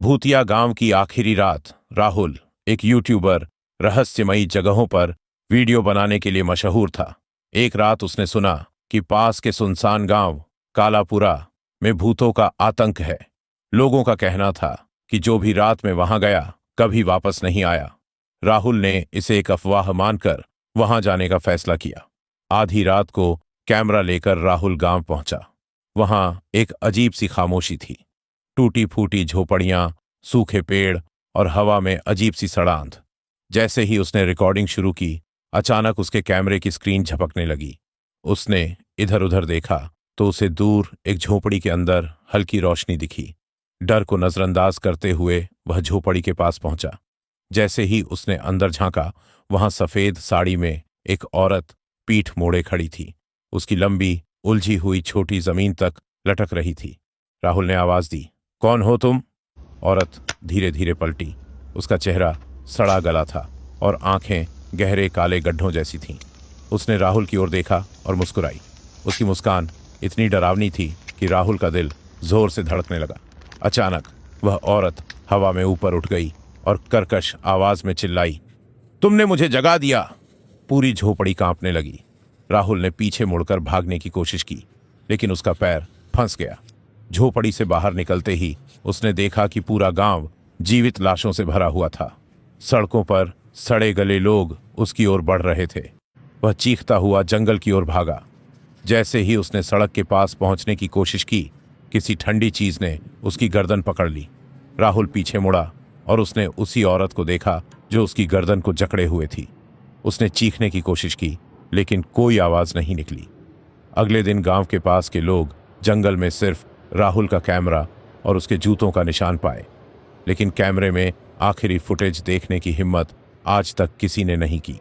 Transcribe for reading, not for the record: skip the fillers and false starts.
भूतिया गांव की आखिरी रात। राहुल, एक यूट्यूबर, रहस्यमयी जगहों पर वीडियो बनाने के लिए मशहूर था। एक रात उसने सुना कि पास के सुनसान गांव कालापुरा में भूतों का आतंक है। लोगों का कहना था कि जो भी रात में वहां गया कभी वापस नहीं आया। राहुल ने इसे एक अफवाह मानकर वहां जाने का फैसला किया। आधी रात को कैमरा लेकर राहुल गांव पहुंचा। वहां एक अजीब सी खामोशी थी। टूटी फूटी झोपड़ियां, सूखे पेड़ और हवा में अजीब सी सड़ांध। जैसे ही उसने रिकॉर्डिंग शुरू की, अचानक उसके कैमरे की स्क्रीन झपकने लगी। उसने इधर उधर देखा तो उसे दूर एक झोपड़ी के अंदर हल्की रोशनी दिखी। डर को नजरअंदाज करते हुए वह झोपड़ी के पास पहुंचा। जैसे ही उसने अंदर झांका, वहां सफेद साड़ी में एक औरत पीठ मोड़े खड़ी थी। उसकी लंबी उलझी हुई छोटी जमीन तक लटक रही थी। राहुल ने आवाज दी, कौन हो तुम? औरत धीरे धीरे पलटी। उसका चेहरा सड़ा गला था और आंखें गहरे काले गड्ढों जैसी थीं। उसने राहुल की ओर देखा और मुस्कुराई। उसकी मुस्कान इतनी डरावनी थी कि राहुल का दिल जोर से धड़कने लगा। अचानक वह औरत हवा में ऊपर उठ गई और कर्कश आवाज में चिल्लाई, तुमने मुझे जगा दिया। पूरी झोपड़ी कांपने लगी। राहुल ने पीछे मुड़कर भागने की कोशिश की, लेकिन उसका पैर फंस गया। झोपड़ी से बाहर निकलते ही उसने देखा कि पूरा गांव जीवित लाशों से भरा हुआ था। सड़कों पर सड़े गले लोग उसकी ओर बढ़ रहे थे। वह चीखता हुआ जंगल की ओर भागा। जैसे ही उसने सड़क के पास पहुंचने की कोशिश की, किसी ठंडी चीज ने उसकी गर्दन पकड़ ली। राहुल पीछे मुड़ा और उसने उसी औरत को देखा जो उसकी गर्दन को जकड़े हुए थी। उसने चीखने की कोशिश की, लेकिन कोई आवाज नहीं निकली। अगले दिन गांव के पास के लोग जंगल में सिर्फ राहुल का कैमरा और उसके जूतों का निशान पाए, लेकिन कैमरे में आखिरी फुटेज देखने की हिम्मत आज तक किसी ने नहीं की।